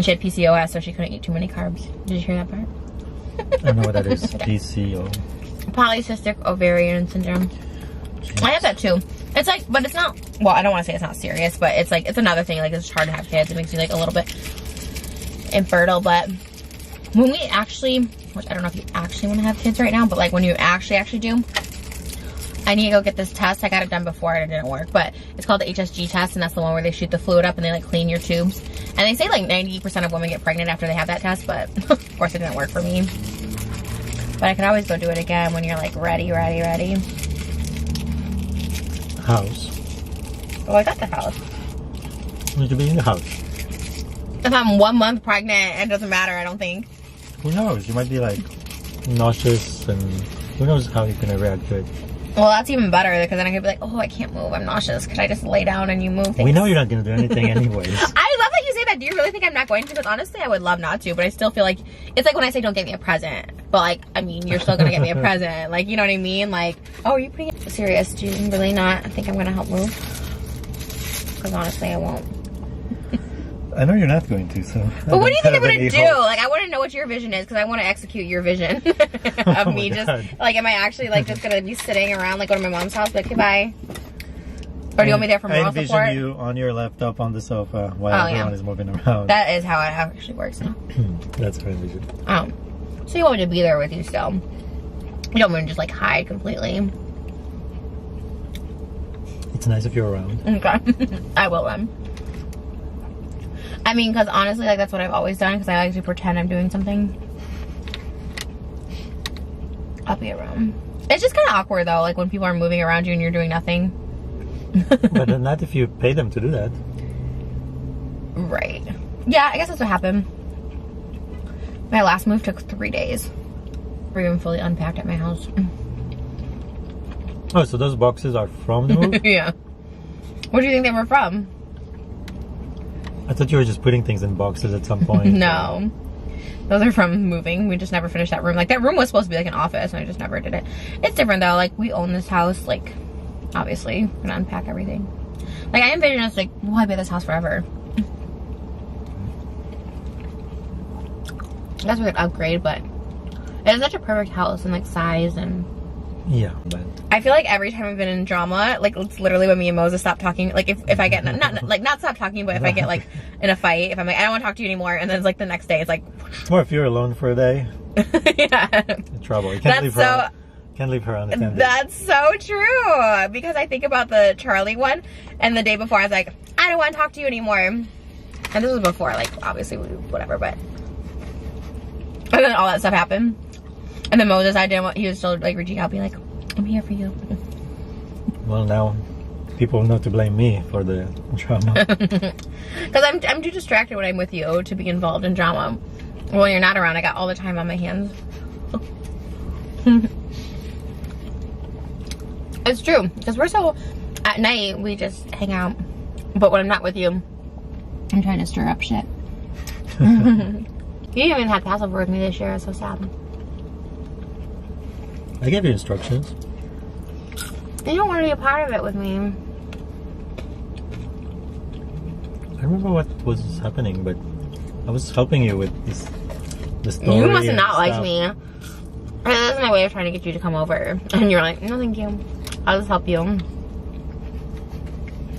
And she had PCOS, so she couldn't eat too many carbs. Did you hear that part? I don't know what that is. PCO. Polycystic ovarian syndrome. Jeez. I have that too. It's like, but it's not, well, I don't want to say it's not serious, but it's like, it's another thing. Like, it's hard to have kids. It makes you like a little bit infertile. But when we actually, which I don't know if you actually want to have kids right now, but like when you actually do, I need to go get this test. I got it done before and it didn't work, but it's called the HSG test, and that's the one where they shoot the fluid up and they like clean your tubes. And they say like 90% of women get pregnant after they have that test, but of course it didn't work for me. But I could always go do it again when you're like ready. House. Oh, I got the house. You need to be in the house. If I'm 1 month pregnant, it doesn't matter, I don't think. Who knows? You might be like nauseous, and who knows how you're gonna react to it. Well, that's even better, because then I could be like, oh, I can't move, I'm nauseous. Could I just lay down and you move things? We know you're not gonna do anything anyways. I love that you say that. Do you really think I'm not going to? Because honestly, I would love not to, but I still feel like, it's like when I say don't get me a present. But like, I mean, you're still gonna get me a present. Like, you know what I mean? Like, oh, are you pretty serious? Do you really not think I'm gonna help move? Because honestly, I won't. I know you're not going to, so. But what do you think I'm gonna do? Like, I want to know what your vision is, because I want to execute your vision of me just, like, am I actually, like, just gonna be sitting around, like, go to my mom's house, like, goodbye? Or do you want me there for moral support? I envision you on your laptop on the sofa while everyone is moving around. That is how it actually works now. That's how I envision. So you want me to be there with you still? You don't want me to just, like, hide completely? It's nice if you're around. Okay. I will then. I mean, because honestly, like, that's what I've always done, because I like to pretend I'm doing something. I'll be around. It's just kind of awkward, though, like, when people are moving around you and you're doing nothing. But not if you pay them to do that. Right. Yeah, I guess that's what happened. My last move took 3 days. We're even fully unpacked at my house. Oh, so those boxes are from the move? Yeah. What do you think they were from? I thought you were just putting things in boxes at some point. No. Those are from moving. We just never finished that room. Like, that room was supposed to be like an office, and I just never did it. It's different, though. Like, we own this house. Like, obviously, we're gonna unpack everything. Like, I envision us, like, we'll be at this house forever. I guess we could upgrade, but it is such a perfect house and, like, size and... Yeah, but... I feel like every time I've been in drama, like, it's literally when me and Moses stop talking. Like, if I get, not stop talking, but if I get, like, in a fight, if I'm like, I don't want to talk to you anymore, and then it's like the next day, it's like... Or if you're alone for a day. Yeah. In trouble. You can't leave her. Can't leave her unattended. That's so true. Because I think about the Charlie one, and the day before I was like, I don't want to talk to you anymore. And this was before, like, obviously, whatever, but... And then all that stuff happened. And then Moses, he was still, like, reaching out, being like, I'm here for you. Well, now people know to blame me for the drama. Because I'm too distracted when I'm with you to be involved in drama. When you're not around, I got all the time on my hands. It's true. Because we're so... At night, we just hang out. But when I'm not with you, I'm trying to stir up shit. You didn't even have Passover with me this year. It's so sad. I gave you instructions. You don't want to be a part of it with me. I remember what was happening, but I was helping you with the story. You must have not liked me. That's my way of trying to get you to come over. And you're like, no thank you. I'll just help you.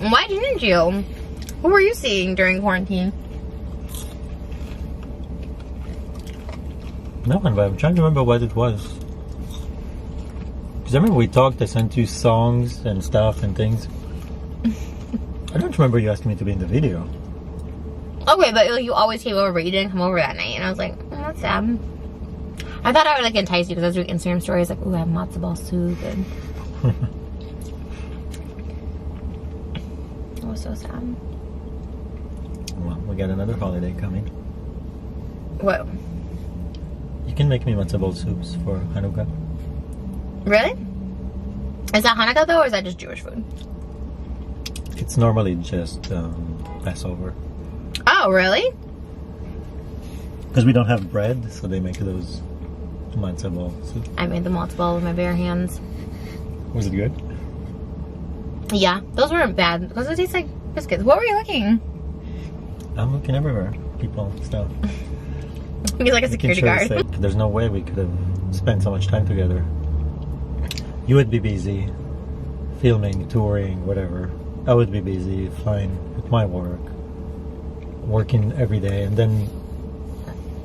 Why didn't you? Who were you seeing during quarantine? No one, but I'm trying to remember what it was. Because I remember we talked, I sent you songs and stuff and things. I don't remember you asking me to be in the video. Okay, but you always came over, but you didn't come over that night. And I was like, oh, that's sad. I thought I would, like, entice you because I was doing Instagram stories like, ooh, I have matzo ball soup. And it was so sad. Well, we got another holiday coming. What? You can make me matzo ball soups for Hanukkah. Really? Is that Hanukkah though, or is that just Jewish food? It's normally just Passover. Oh, really? Because we don't have bread, so they make those matzo ball soup. I made the matzo ball with my bare hands. Was it good? Yeah, those weren't bad because it tastes like biscuits. What were you looking? I'm looking everywhere. people and stuff. He's like a Making security sure guard. it's safe. There's no way we could have spent so much time together. You would be busy filming, touring, whatever. I would be busy flying with my work, working every day, and then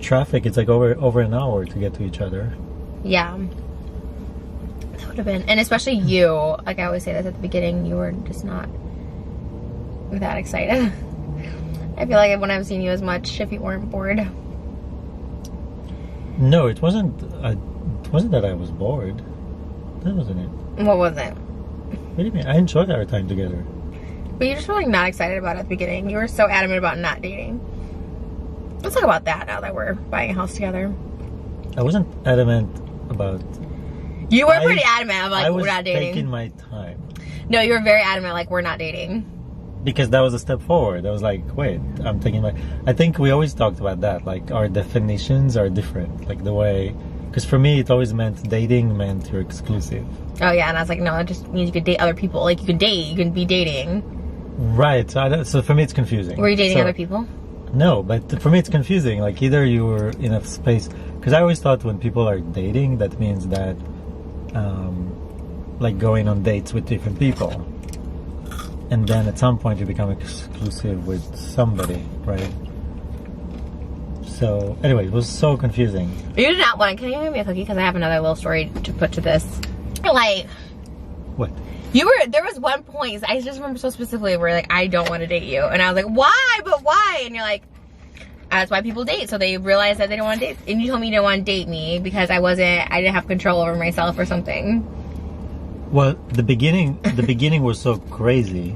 traffic. It's like over an hour to get to each other. Yeah. That would have been, and especially you. Like I always say this at the beginning, you were just not that excited. I feel like I wouldn't have seen you as much if you weren't bored. No, it wasn't. It wasn't that I was bored. That wasn't it. What was it? What do you mean? I enjoyed our time together. But you just were like not excited about it at the beginning. You were so adamant about not dating. Let's talk about that now that we're buying a house together. I wasn't adamant about. You were pretty adamant about like, I was we're not dating. taking my time. No, you were very adamant like we're not dating. Because that was a step forward. I was like, wait, I'm taking my... I think we always talked about that. Like, our definitions are different. Like, the way... Because for me, it always meant dating meant you're exclusive. Oh, yeah. And I was like, no, it just means you could date other people. Like, you can date. You can be dating. Right. So for me, it's confusing. Were you dating other people? No, but for me, it's confusing. Like, either you were in a space... Because I always thought when people are dating, that means that... like, going on dates with different people. And then at some point you become exclusive with somebody, right? So, anyway, it was so confusing. You did not want to... Can you give me a cookie? Because I have another little story to put to this. Like... What? You were... There was one point, I just remember so specifically, where like, I don't want to date you. And I was like, why? But why? And you're like, that's why people date. So they realize that they don't want to date. And you told me you didn't want to date me because I didn't have control over myself or something. Well, the beginning was so crazy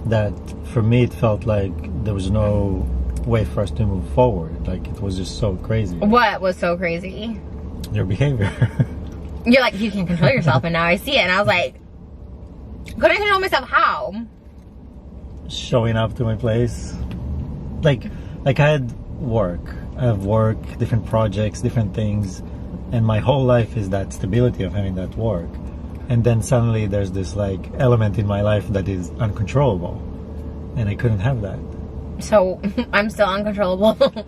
that for me it felt like there was no way for us to move forward. Like, it was just so crazy. What was so crazy? Your behavior. You're like, you can control yourself, and now I see it. And I was like, couldn't I control myself? How? Showing up to my place. Like I had work. I have work, different projects, different things. And my whole life is that stability of having that work. And then suddenly there's this like element in my life that is uncontrollable. And I couldn't have that. So I'm still uncontrollable.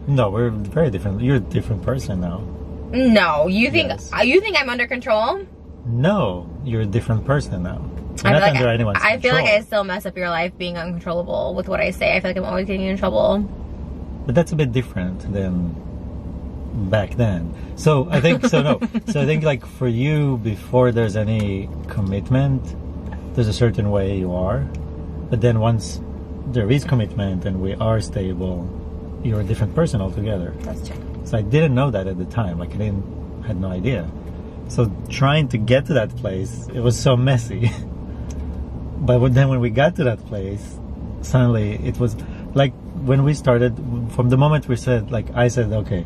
No, we're very different. You're a different person now. No, you think Yes. you think I'm under control? No, you're a different person now. You're I not feel like under anyone's I feel like I control. still mess up your life being uncontrollable with what I say. I feel like I'm always getting you in trouble. But that's a bit different than back then. So I think so I think like for you, before there's any commitment, there's a certain way you are. But then once there is commitment and we are stable, you're a different person altogether. That's true. So I didn't know that at the time. Like I had no idea. So trying to get to that place, it was so messy. But then when we got to that place, suddenly it was like when we started, from the moment we said, like I said, okay.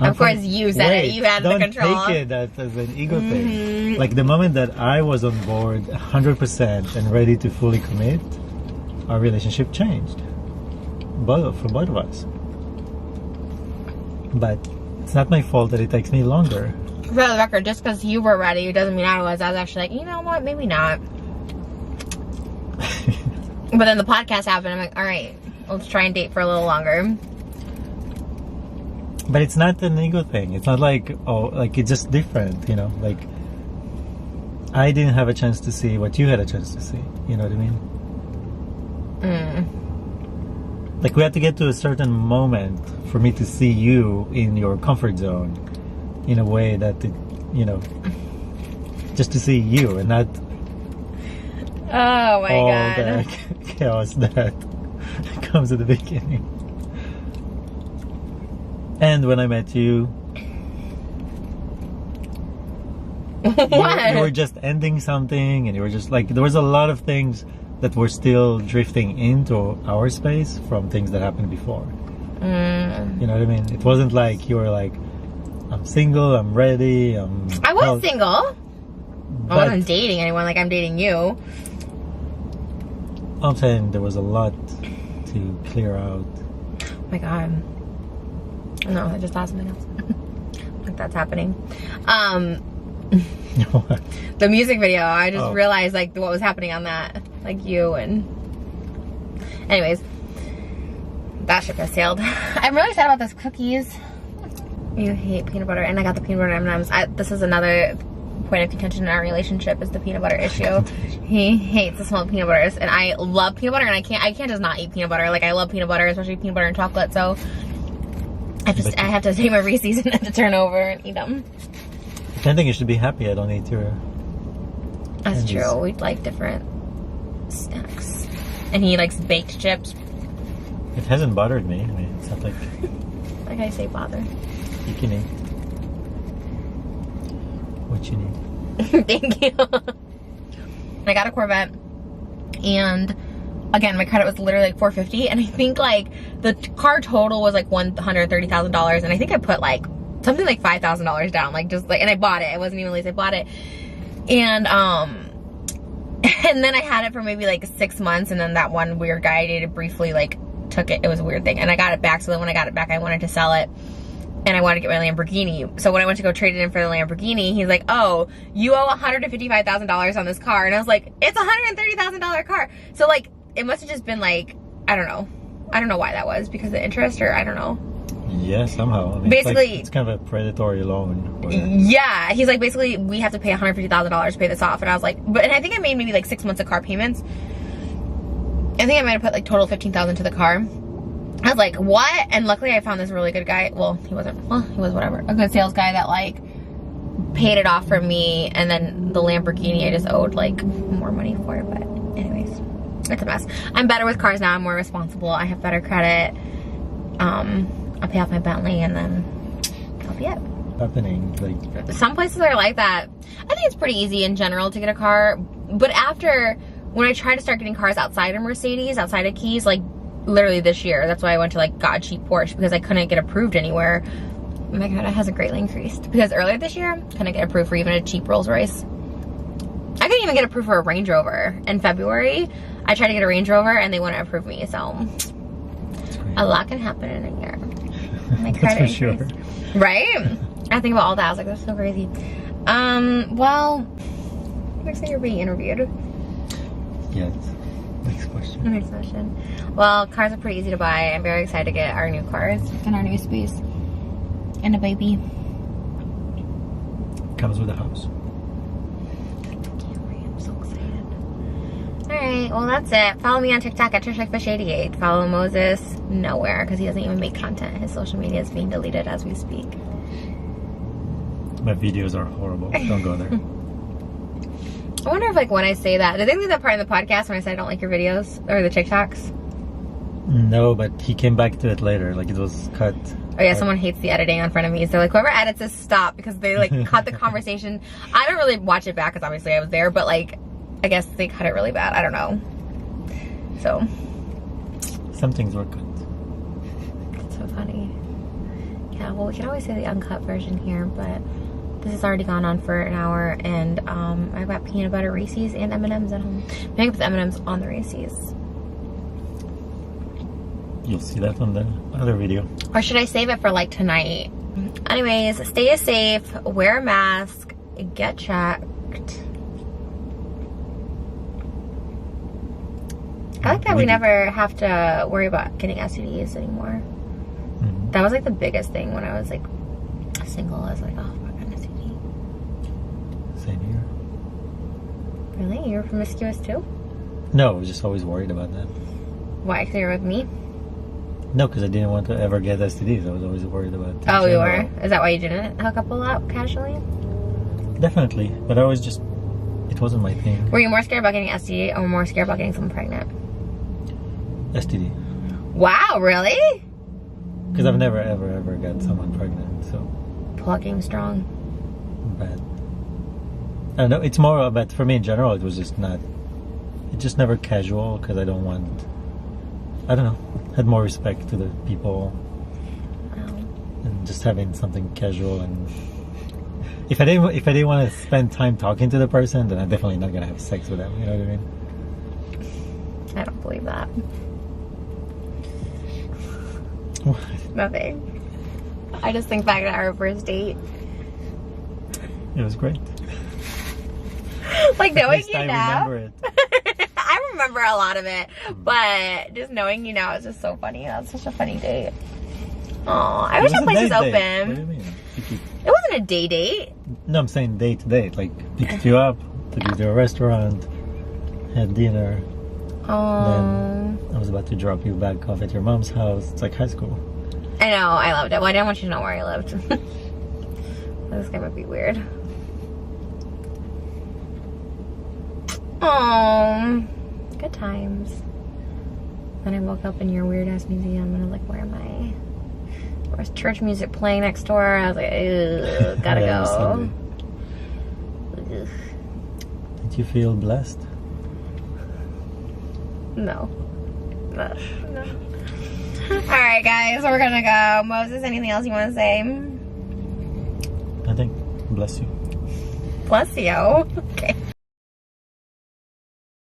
Of course you said it. You had the control. Don't take it as an ego thing. Like the moment that I was on board 100% and ready to fully commit, our relationship changed. For both of us. But it's not my fault that it takes me longer. For the record, just because you were ready doesn't mean I was. I was actually like, you know what, maybe not. But then the podcast happened. I'm like, all right, let's try and date for a little longer. But it's not an ego thing. It's not like, oh, like it's just different, you know? Like, I didn't have a chance to see what you had a chance to see. You know what I mean? Like, we had to get to a certain moment for me to see you in your comfort zone in a way that, you know, just to see you and not Oh my all god. the chaos that comes at the beginning. And when I met you, What? you were just ending something, and you were just like, there was a lot of things that were still drifting into our space from things that happened before. You know what I mean? It wasn't like you were like, I'm single, I'm ready, I was single. I but wasn't dating anyone like I'm dating you. I'm saying there was a lot to clear out. Oh my god. No, I just thought something else. Like that's happening. What? The music video, I just Oh. realized like what was happening on that. Like you and anyways. that ship has sailed. I'm really sad about those cookies. You hate peanut butter, and I got the peanut butter M&Ms. This is another point of contention in our relationship, is the peanut butter issue. He hates the smell of peanut butters, and I love peanut butter, and I can't just not eat peanut butter. Like, I love peanut butter, especially peanut butter and chocolate, so I have to take my Reese's and have to turn over and eat them. I think you should be happy I don't eat your... That's true. We like different snacks. And he likes baked chips. It hasn't bothered me. I mean, it's not like... Like I say, bother. You can eat what you need. Thank you. I got a Corvette, and again, my credit was literally like $450, and I think like the car total was like $130,000, and I think I put like something like $5,000 down, like just like, and I bought it. It wasn't even lease, I bought it, and then I had it for maybe like 6 months, and then that one weird guy I dated briefly like took it. It was a weird thing, and I got it back. So then when I got it back, I wanted to sell it. And I wanted to get my Lamborghini. So when I went to go trade it in for the Lamborghini, he's like, oh, you owe $155,000 on this car. And I was like, it's a $130,000 car. So like, it must have just been like, I don't know. I don't know why that was, because of the interest, or I don't know. Yeah, somehow. I mean, basically, it's kind of a predatory loan. Yeah, he's like, basically, we have to pay $150,000 to pay this off. And I was like, and I think I made maybe like 6 months of car payments. I think I might have put like total $15,000 to the car. I was like, what? And luckily I found this really good guy. Well, he wasn't, well, he was whatever. A good sales guy that like paid it off for me. And then the Lamborghini, I just owed like more money for it. But anyways, it's a mess. I'm better with cars now. I'm more responsible. I have better credit. I'll pay off my Bentley, and then that'll be it. Happening, like, some places are like that. I think it's pretty easy in general to get a car. But after, when I tried to start getting cars outside of Mercedes, outside of Keys, like, literally this year, that's why I went to like got a cheap Porsche, because I couldn't get approved anywhere. Oh my god, it hasn't greatly increased, because earlier this year couldn't get approved for even a cheap Rolls Royce. I couldn't even get approved for a Range Rover. In February I tried to get a Range Rover and they wouldn't approve me, so a lot can happen in a year. My that's for sure. Right? I think about all that. I was like, that's so crazy. Well, looks like you're being interviewed. Yes. Next question. Next question. Well, cars are pretty easy to buy. I'm very excited to get our new cars and our new space and a baby. Comes with a house. I'm so excited. Alright, well that's it. Follow me on TikTok at TrishaFish88. Follow Moses nowhere, because he doesn't even make content. His social media is being deleted as we speak. My videos are horrible. Don't go there. I wonder if like when I say that, did they leave that part in the podcast when I said I don't like your videos or the TikToks? No, but he came back to it later. Like, it was cut. Oh yeah, someone hates the editing on front of me. So like, whoever edits this, stop, because they like cut the conversation. I don't really watch it back because obviously I was there, but like, I guess they cut it really bad. I don't know. So. Some things were cut. That's so funny. Yeah, well, we can always say the uncut version here, but this has already gone on for an hour, and I've got peanut butter Reese's and M&M's at home. Maybe put the M&M's on the Reese's. You'll see that on the other video. Or should I save it for like tonight? Anyways, stay safe, wear a mask, get checked. I like that we never have to worry about getting STDs anymore. Mm-hmm. That was like the biggest thing when I was like single. I was like, oh, I got an STD. Same here. Really? You were promiscuous too? No, I was just always worried about that. Why? Because you're with me? No, because I didn't want to ever get STDs. I was always worried about it. Oh, you were? Is that why you didn't hook up a lot casually? Definitely. But I was just, it wasn't my thing. Were you more scared about getting STD or more scared about getting someone pregnant? STD. Wow, really? Because I've never, ever got someone pregnant, so. Plugging strong. Bad. I don't know, it's more about, for me in general, it was just not, it's just never casual, because I don't want, I don't know, had more respect to the people. And just having something casual, and if I didn't want to spend time talking to the person, then I'm definitely not gonna have sex with them. You know what I mean? I don't believe that. What? Nothing. I just think back to our first date. It was great. Like knowing you I now. remember it. I remember a lot of it, but just knowing you now is just so funny. That's such a funny date. Oh, I wish that place was open. What do you mean? It wasn't a day date. No, I'm saying date to date. Like, picked you up, took you to a restaurant, had dinner. Then I was about to drop you back off at your mom's house. It's like high school. I know, I loved it. Well, I didn't want you to know where I lived. This guy would be weird. Oh, good times. Then I woke up in your weird ass museum and I'm like, where am I? There was church music playing next door. I was like, ugh, gotta go. Did you feel blessed? No. No. Alright, guys, we're gonna go. Moses, anything else you want to say? I think. Bless you. Bless you. Okay.